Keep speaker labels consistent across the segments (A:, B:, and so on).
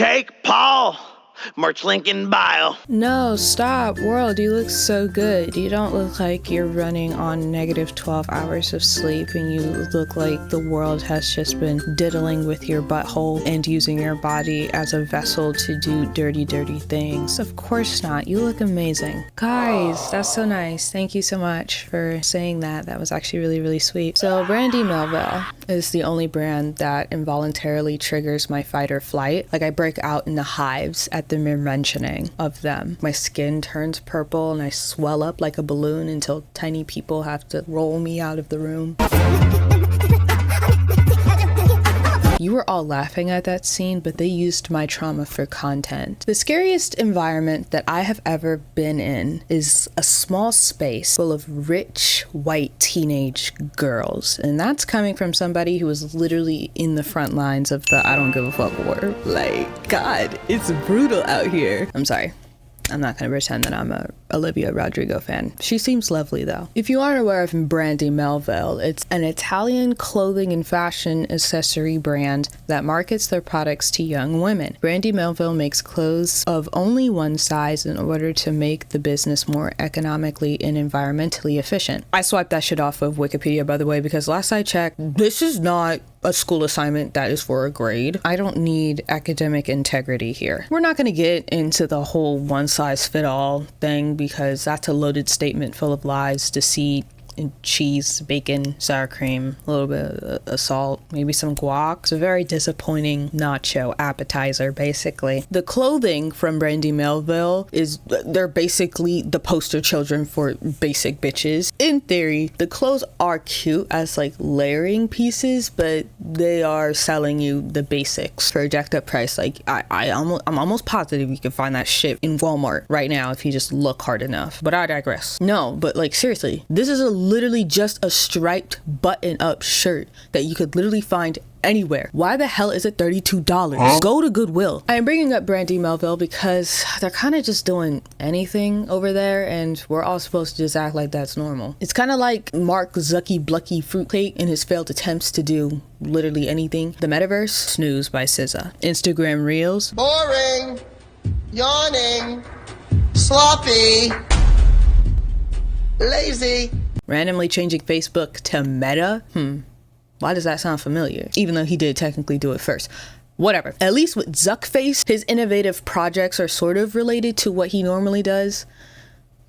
A: Jake Paul. Merch link in bio.
B: No, stop. World, you look so good. You don't look like you're running on negative 12 hours of sleep, and you look like the world has just been diddling with your butthole and using your body as a vessel to do dirty, dirty things. Of course not. You look amazing. Guys, that's so nice. Thank you so much for saying that. That was actually really, really sweet. So Brandy Melville is the only brand that involuntarily triggers my fight or flight. Like, I break out into hives at the mere mentioning of them. My skin turns purple and I swell up like a balloon until tiny people have to roll me out of the room. You were all laughing at that scene, but they used my trauma for content. The scariest environment that I have ever been in is a small space full of rich, white teenage girls. And that's coming from somebody who was literally in the front lines of the I don't give a fuck war. Like, God, it's brutal out here. I'm sorry. I'm not going to pretend that I'm a Olivia Rodrigo fan. She seems lovely though. If you aren't aware of Brandy Melville, it's an Italian clothing and fashion accessory brand that markets their products to young women. Brandy Melville makes clothes of only one size in order to make the business more economically and environmentally efficient. I swiped that shit off of Wikipedia, by the way, because last I checked, this is not a school assignment that is for a grade. I don't need academic integrity here. We're not going to get into the whole one-size-fit-all thing because that's a loaded statement full of lies, deceit, and cheese, bacon, sour cream, a little bit of salt, maybe some guac. It's a very disappointing nacho appetizer, basically. The clothing from Brandy Melville they're basically the poster children for basic bitches. In theory, the clothes are cute as like layering pieces, but they are selling you the basics for a jacked up price. Like I'm almost positive you can find that shit in Walmart right now if you just look hard enough. But I digress. No, but like seriously, this is literally just a striped button-up shirt that you could literally find anywhere. Why the hell is it $32? Huh? Go to Goodwill. I am bringing up Brandy Melville because they're kind of just doing anything over there, and we're all supposed to just act like that's normal. It's kind of like Mark Zucky Fruitcake in his failed attempts to do literally anything. The Metaverse, Snooze by SZA. Instagram Reels,
C: boring, yawning, sloppy, lazy.
B: Randomly changing Facebook to Meta? Why does that sound familiar? Even though he did technically do it first. Whatever. At least with Zuckface, his innovative projects are sort of related to what he normally does.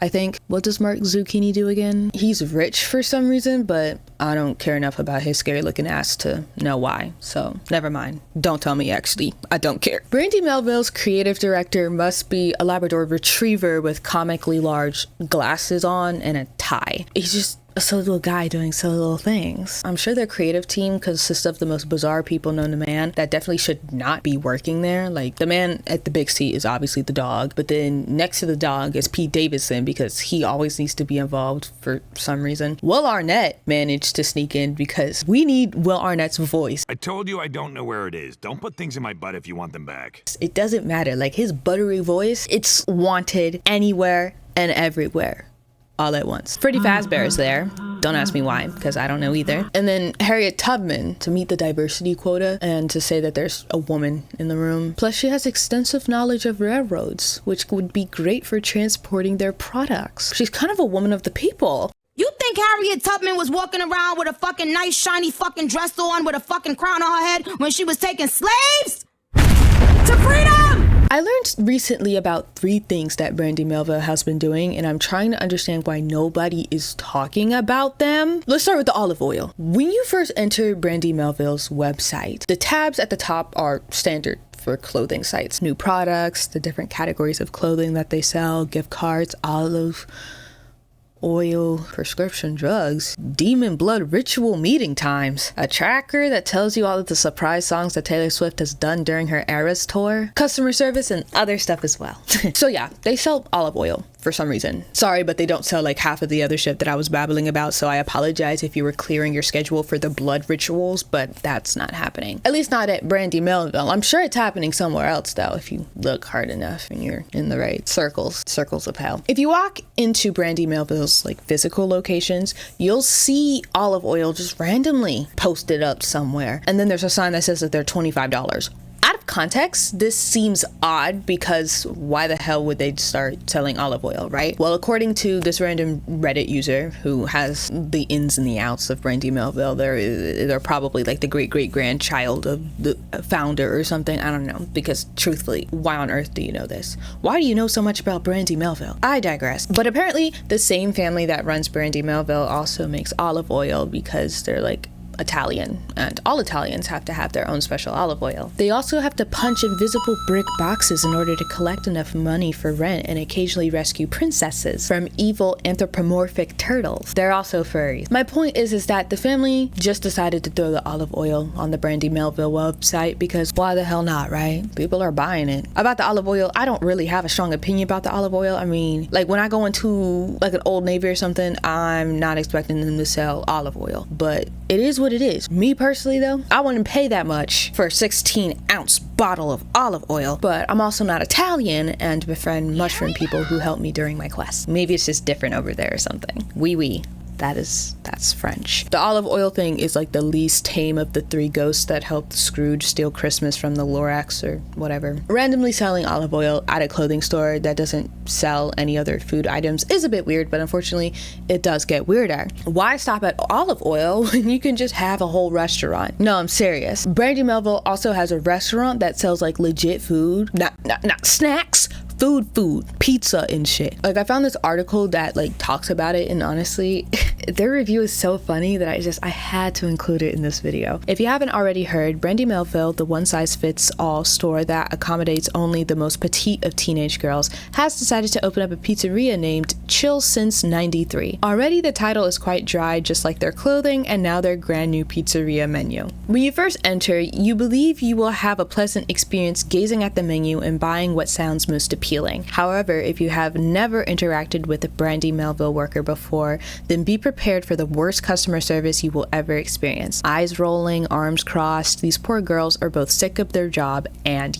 B: I think. What does Mark Zucchini do again? He's rich for some reason, but I don't care enough about his scary looking ass to know why. So never mind. Don't tell me, actually. I don't care. Brandy Melville's creative director must be a Labrador retriever with comically large glasses on and a tie. He's just a silly little guy doing silly little things. I'm sure their creative team consists of the most bizarre people known to man that definitely should not be working there. Like, the man at the big seat is obviously the dog, but then next to the dog is Pete Davidson because he always needs to be involved for some reason. Will Arnett managed to sneak in because we need Will Arnett's voice.
D: I told you I don't know where it is. Don't put things in my butt if you want them back.
B: It doesn't matter. Like, his buttery voice, it's wanted anywhere and everywhere. All at once. Freddie Fazbear is there. Don't ask me why, because I don't know either. And then Harriet Tubman to meet the diversity quota and to say that there's a woman in the room. Plus, she has extensive knowledge of railroads, which would be great for transporting their products. She's kind of a woman of the people.
E: You think Harriet Tubman was walking around with a fucking nice shiny fucking dress on with a fucking crown on her head when she was taking slaves to freedom?
B: I learned recently about 3 things that Brandy Melville has been doing, and I'm trying to understand why nobody is talking about them. Let's start with the olive oil. When you first enter Brandy Melville's website, the tabs at the top are standard for clothing sites. New products, the different categories of clothing that they sell, gift cards, olive oil, prescription drugs, demon blood ritual meeting times, a tracker that tells you all of the surprise songs that Taylor Swift has done during her Eras tour, customer service, and other stuff as well. So yeah, they sell olive oil for some reason. Sorry, but they don't sell like half of the other shit that I was babbling about, so I apologize if you were clearing your schedule for the blood rituals, but that's not happening. At least not at Brandy Melville. I'm sure it's happening somewhere else though, if you look hard enough and you're in the right circles of hell. If you walk into Brandy Melville's like physical locations, you'll see olive oil just randomly posted up somewhere. And then there's a sign that says that they're $25. I Out of context, this seems odd because why the hell would they start selling olive oil, right? Well, according to this random Reddit user who has the ins and the outs of Brandy Melville, they're probably like the great-great-grandchild of the founder or something. I don't know, because truthfully, why on earth do you know this? Why do you know so much about Brandy Melville? I digress. But apparently the same family that runs Brandy Melville also makes olive oil because they're like Italian, and all Italians have to have their own special olive oil. They also have to punch invisible brick boxes in order to collect enough money for rent and occasionally rescue princesses from evil anthropomorphic turtles. They're also furries. My point is that the family just decided to throw the olive oil on the Brandy Melville website because why the hell not, right? People are buying it. About the olive oil, I don't really have a strong opinion about the olive oil. I mean, like when I go into like an Old Navy or something, I'm not expecting them to sell olive oil, but it is what it is. Me personally though, I wouldn't pay that much for a 16-ounce bottle of olive oil, but I'm also not Italian and befriend mushroom people who help me during my quest. Maybe it's just different over there or something. Oui. That's French. The olive oil thing is like the least tame of the three ghosts that helped Scrooge steal Christmas from the Lorax or whatever. Randomly selling olive oil at a clothing store that doesn't sell any other food items is a bit weird, but unfortunately it does get weirder. Why stop at olive oil when you can just have a whole restaurant? No, I'm serious. Brandy Melville also has a restaurant that sells like legit food, not snacks, food, pizza and shit. Like I found this article that like talks about it, and honestly, their review is so funny that I had to include it in this video. If you haven't already heard, Brandy Melville, the one-size-fits-all store that accommodates only the most petite of teenage girls, has decided to open up a pizzeria named Chill Since 93. Already the title is quite dry, just like their clothing and now their brand new pizzeria menu. When you first enter, you believe you will have a pleasant experience gazing at the menu and buying what sounds most appealing. However, if you have never interacted with a Brandy Melville worker before, then be prepared for the worst customer service you will ever experience. Eyes rolling, arms crossed, these poor girls are both sick of their job and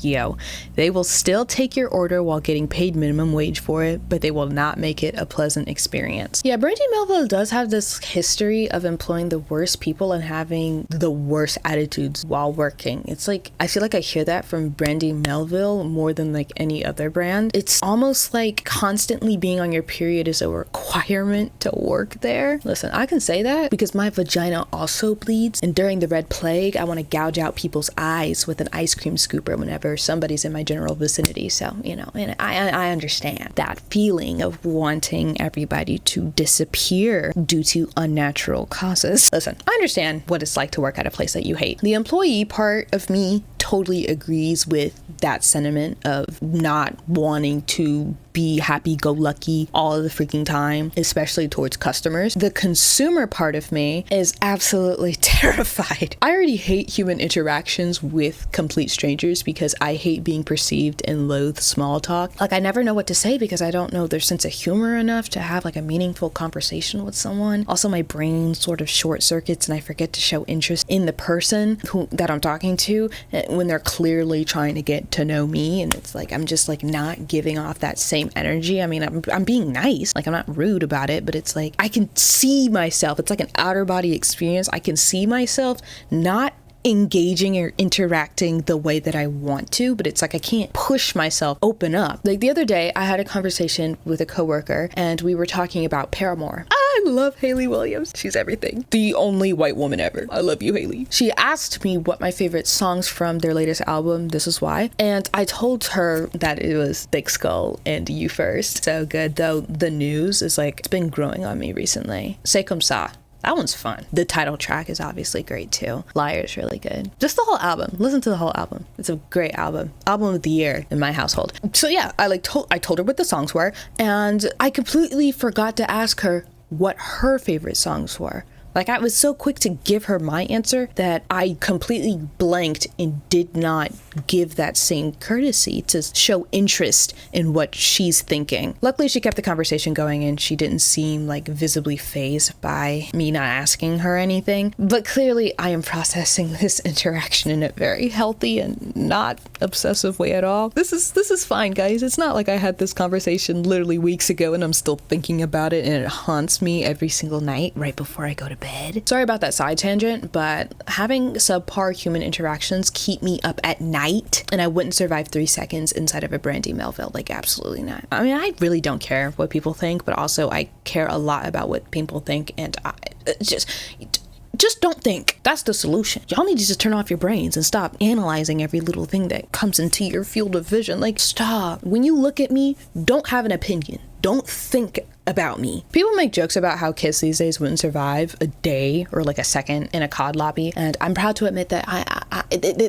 B: they will still take your order while getting paid minimum wage for it, but they will not make it a pleasant experience. Yeah, Brandy Melville does have this history of employing the worst people and having the worst attitudes while working. It's like, I feel like I hear that from Brandy Melville more than like any other brand. It's almost like constantly being on your period is a requirement to work there. Listen, I can say that because my vagina also bleeds, and during the Red Plague, I want to gouge out people's eyes with an ice cream scooper whenever somebody's in my general vicinity. So, you know, and I understand that feeling of wanting everybody to disappear due to unnatural causes. Listen, I understand what it's like to work at a place that you hate. The employee part of me totally agrees with that sentiment of not wanting to be happy-go-lucky all of the freaking time, especially towards customers. The consumer part of me is absolutely terrified. I already hate human interactions with complete strangers because I hate being perceived and loathe small talk. Like I never know what to say because I don't know their sense of humor enough to have like a meaningful conversation with someone. Also, my brain sort of short circuits and I forget to show interest in the person that I'm talking to when they're clearly trying to get to know me, and it's like I'm just like not giving off that same energy. I mean, I'm being nice, like I'm not rude about it, but it's like I can see myself. It's like an outer body experience. I can see myself not engaging or interacting the way that I want to, but it's like I can't push myself open up. Like the other day I had a conversation with a coworker and we were talking about Paramore. I love Hayley Williams. She's everything. The only white woman ever. I love you, Hayley. She asked me what my favorite songs from their latest album, This Is Why, and I told her that it was Thick Skull and You First. So good, though the news is like, it's been growing on me recently. C'est comme ça. That one's fun. The title track is obviously great too. Liar's really good. Just the whole album. Listen to the whole album. It's a great album. Album of the year in my household. So yeah, I told her what the songs were, and I completely forgot to ask her what her favorite songs were. Like I was so quick to give her my answer that I completely blanked and did not give that same courtesy to show interest in what she's thinking. Luckily, she kept the conversation going and she didn't seem like visibly fazed by me not asking her anything. But clearly I am processing this interaction in a very healthy and not obsessive way at all. This is fine, guys. It's not like I had this conversation literally weeks ago and I'm still thinking about it and it haunts me every single night right before I go to bed. bed. Sorry about that side tangent, but having subpar human interactions keep me up at night, and I wouldn't survive 3 seconds inside of a brandy melville. Like, absolutely not. I mean, I really don't care what people think, but also I care a lot about what people think, and I just don't think. That's the solution. Y'all need to just turn off your brains and stop analyzing every little thing that comes into your field of vision. Like, stop. When you look at me, don't have an opinion. Don't think about me. People make jokes about how kids these days wouldn't survive a day or like a second in a COD lobby, and I'm proud to admit that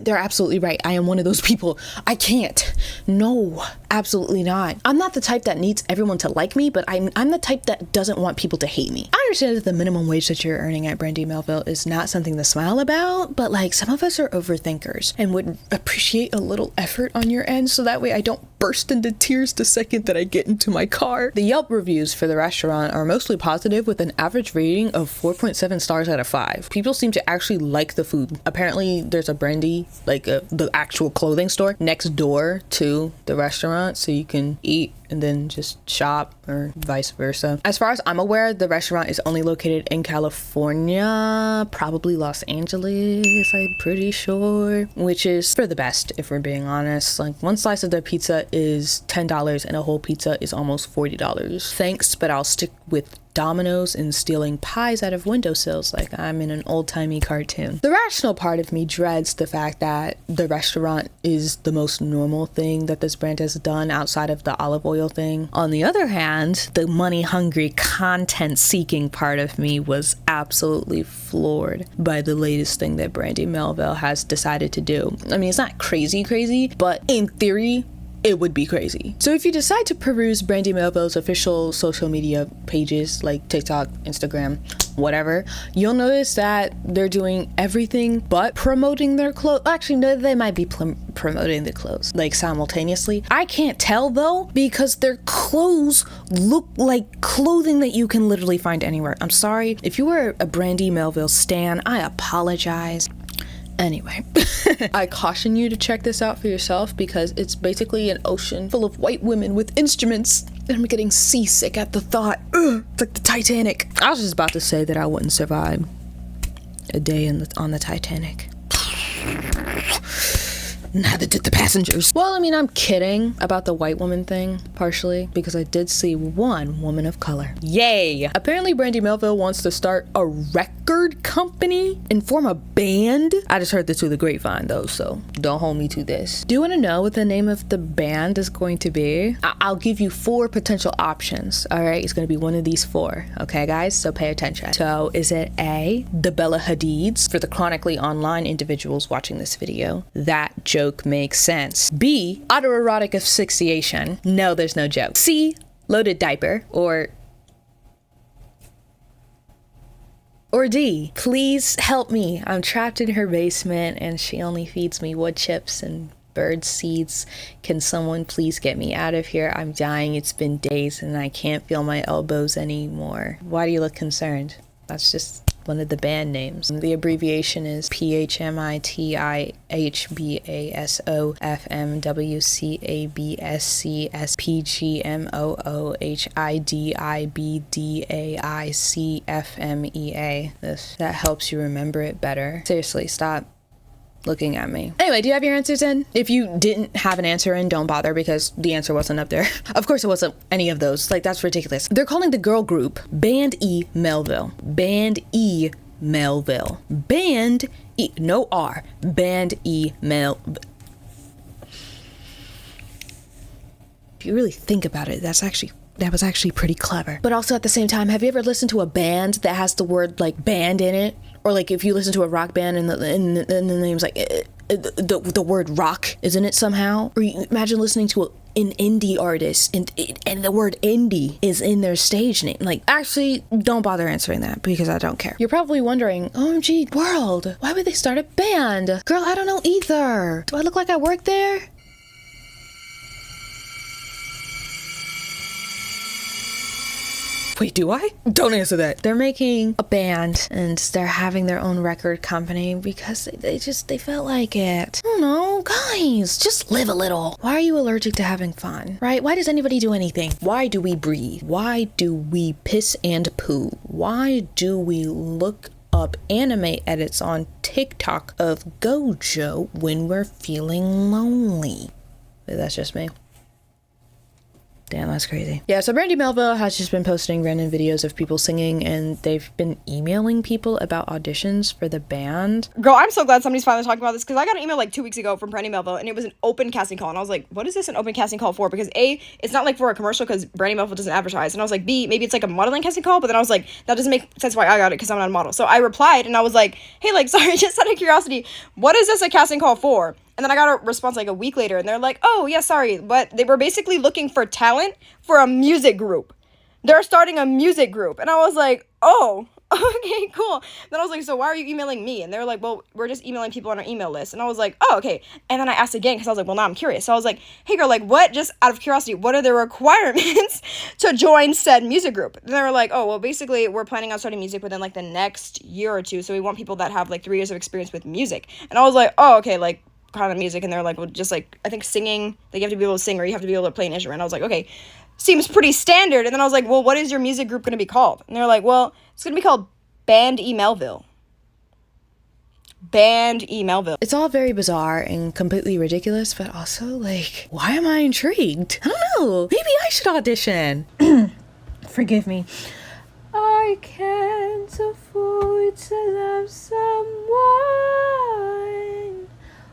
B: they're absolutely right. I am one of those people. I can't. No, absolutely not. I'm not the type that needs everyone to like me, but I'm the type that doesn't want people to hate me. I understand that the minimum wage that you're earning at Brandy Melville is not something to smile about, but like, some of us are overthinkers and would appreciate a little effort on your end, so that way I don't burst into tears the second that I get into my car. The Yelp reviews for the restaurant are mostly positive, with an average rating of 4.7 stars out of 5. People seem to actually like the food. Apparently there's a brandy, like the actual clothing store next door to the restaurant, so you can eat and then just shop, or vice versa. As far as I'm aware, the restaurant is only located in California, probably Los Angeles, I'm pretty sure, which is for the best if we're being honest. Like, one slice of their pizza is $10 and a whole pizza is almost $40. Thanks, but I'll stick with Domino's and stealing pies out of windowsills like I'm in an old-timey cartoon. The rational part of me dreads the fact that the restaurant is the most normal thing that this brand has done outside of the olive oil thing. On the other hand, the money-hungry, content-seeking part of me was absolutely floored by the latest thing that Brandy Melville has decided to do. I mean, it's not crazy, but in theory, it would be crazy. So if you decide to peruse Brandy Melville's official social media pages like TikTok, Instagram, whatever, you'll notice that they're doing everything but promoting their clothes. Actually, no, they might be promoting the clothes like simultaneously. I can't tell though, because their clothes look like clothing that you can literally find anywhere. I'm sorry. If you were a Brandy Melville stan, I apologize. Anyway, I caution you to check this out for yourself, because it's basically an ocean full of white women with instruments, and I'm getting seasick at the thought. Ugh, it's like the Titanic. I was just about to say that I wouldn't survive a day on the Titanic. Neither did the passengers. Well, I mean, I'm kidding about the white woman thing, partially, because I did see one woman of color. Yay! Apparently, Brandy Melville wants to start a record company and form a band. I just heard this through the grapevine, though, so don't hold me to this. Do you want to know what the name of the band is going to be? I'll give you 4 potential options, all right? It's going to be one of these 4, okay, guys? So pay attention. So, is it A, the Bella Hadids? For the chronically online individuals watching this video, that joke makes sense. B, autoerotic asphyxiation. No, there's no joke. C, loaded diaper. Or D, please help me. I'm trapped in her basement and she only feeds me wood chips and bird seeds. Can someone please get me out of here? I'm dying. It's been days and I can't feel my elbows anymore. Why do you look concerned? That's just one of the band names. The abbreviation is PHMITIHBASO-FMWCABSCSPGMOOHIDIBDAICFMEA. That helps you remember it better. Seriously, stop looking at me. Anyway, do you have your answers in? If you didn't have an answer in, don't bother, because the answer wasn't up there. Of course it wasn't any of those. Like, that's ridiculous. They're calling the girl group Band E Melville. Band E Melville. Band E, no R. Band E Melville. If you really think about it, that was actually pretty clever. But also at the same time, have you ever listened to a band that has the word like band in it? Or like if you listen to a rock band and the name's like the word rock is in it somehow? Or you imagine listening to an indie artist and the word indie is in their stage name. Like, actually, don't bother answering that, because I don't care. You're probably wondering, OMG, World, why would they start a band? Girl, I don't know either. Do I look like I work there? Wait, do I? Don't answer that. They're making a band and they're having their own record company because they felt like it. I don't know, guys, just live a little. Why are you allergic to having fun, right? Why does anybody do anything? Why do we breathe? Why do we piss and poo? why do we look up anime edits on TikTok of Gojo when we're feeling lonely? But that's just me. Damn, that's crazy. Yeah, so Brandy Melville has just been posting random videos of people singing, and they've been emailing people about auditions for the band.
F: Girl, I'm so glad somebody's finally talking about this, because I got an email like 2 weeks ago from Brandy Melville, and it was an open casting call, and I was like, what is this an open casting call for? Because A, it's not like for a commercial, because Brandy Melville doesn't advertise, and I was like, B, maybe it's like a modeling casting call, but then I was like, that doesn't make sense why I got it, because I'm not a model. So I replied, and I was like, hey, like, sorry, just out of curiosity, what is this a casting call for? And then I got a response like a week later, and they're like, oh, yeah, sorry, but they were basically looking for talent for a music group. They're starting a music group. And I was like, oh, okay, cool. Then I was like, so why are you emailing me? And they were like, well, we're just emailing people on our email list. And I was like, oh, okay. And then I asked again, because I was like, well, now I'm curious. So I was like, hey, girl, like, what, just out of curiosity, what are the requirements to join said music group? And they were like, oh, well, basically, we're planning on starting music within, like, the next year or two. So we want people that have, like, 3 years of experience with music. And I was like, oh, okay, like, kind of music. And they're like, well, just like, I think singing, like, you have to be able to sing or you have to be able to play an instrument. I was like, okay, seems pretty standard. And then I was like, well, what is your music group going to be called? And they're like, well, it's going to be called Band E Melville. Band E Melville.
B: It's all very bizarre and completely ridiculous, but also, like, why am I intrigued? I don't know. Maybe I should audition. Forgive me. I can't afford to love someone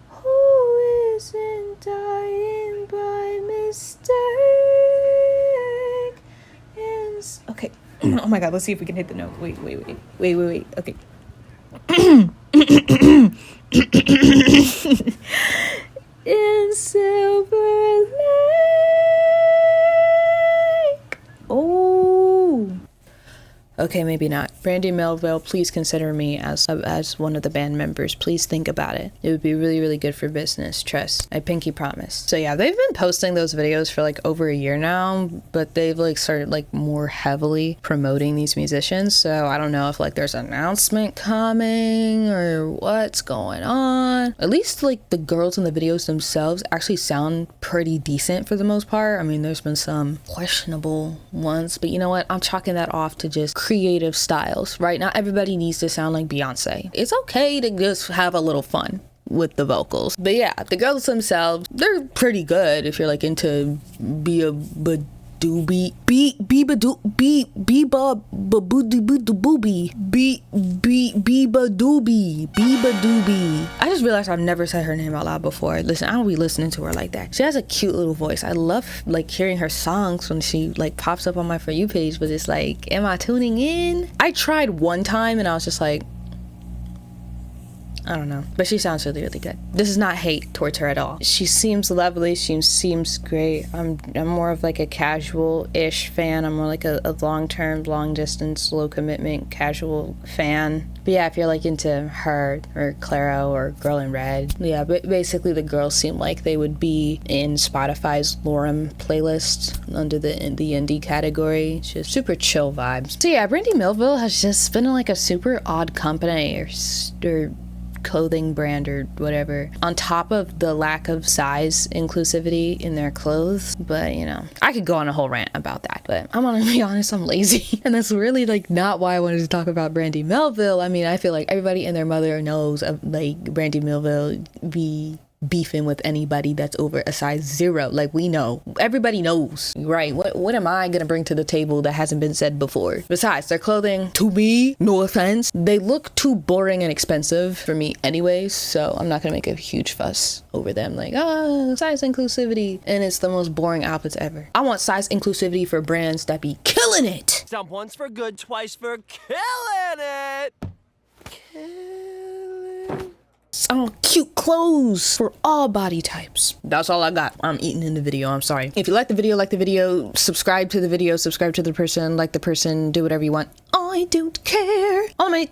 B: who isn't dying by mistake. Okay. Oh my god, let's see if we can hit the note. Wait. Okay. In Silver Lake. Oh. Okay, maybe not. Brandy Melville, please consider me as one of the band members. Please think about it. It would be really, really good for business. Trust. I pinky promise. So yeah, they've been posting those videos for like over a year now, but they've like started like more heavily promoting these musicians. So I don't know if like there's an announcement coming or what's going on. At least like the girls in the videos themselves actually sound pretty decent for the most part. I mean, there's been some questionable ones, but you know what? I'm chalking that off to just creative styles, right? Not everybody needs to sound like Beyonce. It's okay to just have a little fun with the vocals. But yeah, the girls themselves, they're pretty good if you're like into Biba Doobie. I just realized I've never said her name out loud before. Listen, I don't be listening to her like that. She has a cute little voice. I love like hearing her songs when she like pops up on my For You page, but it's like, am I tuning in? I tried one time and I was just like, I don't know, but she sounds really, really good. This is not hate towards her at all. She seems lovely. She seems great. I'm more of like a casual-ish fan. I'm more like a long-term, long-distance, low-commitment, casual fan. But yeah, if you're like into her or Clara or Girl in Red, yeah, but basically the girls seem like they would be in Spotify's Lorem playlist under the indie category. It's just super chill vibes. So yeah, Brandy Melville has just been like a super odd company or clothing brand or whatever, on top of the lack of size inclusivity in their clothes. But you know, I could go on a whole rant about that, but I'm gonna be honest, I'm lazy. And that's really like not why I wanted to talk about Brandy Melville. I mean, I feel like everybody and their mother knows of like Brandy Melville be beefing with anybody that's over a size 0. Like, we know, everybody knows, right? What am I gonna bring to the table that hasn't been said before? Besides, their clothing, to me, no offense, they look too boring and expensive for me anyways, so I'm not gonna make a huge fuss over them, like, size inclusivity, and it's the most boring outfits ever. I want size inclusivity for brands that be killing it.
G: Once for good, twice for killing it.
B: I want cute clothes for all body types. That's all I got. I'm eating in the video, I'm sorry. If you like the video, subscribe to the video, subscribe to the person, like the person, do whatever you want. I don't care. Oh my,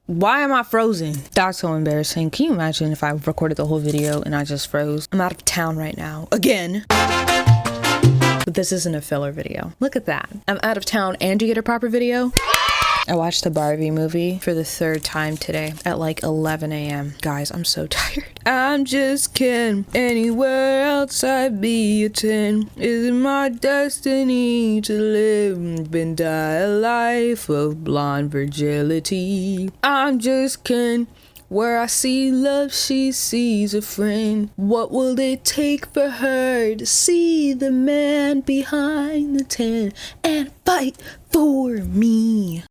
B: why am I frozen? That's so embarrassing. Can you imagine if I recorded the whole video and I just froze? I'm out of town right now, again. But this isn't a filler video. Look at that. I'm out of town and you get a proper video? I watched the Barbie movie for the 3rd time today at like 11 a.m. Guys, I'm so tired. I'm just kidding. Anywhere else I'd be a 10. Is it my destiny to live and die a life of blonde fragility? I'm just kidding. Where I see love, she sees a friend. What will it take for her to see the man behind the tent and fight for me?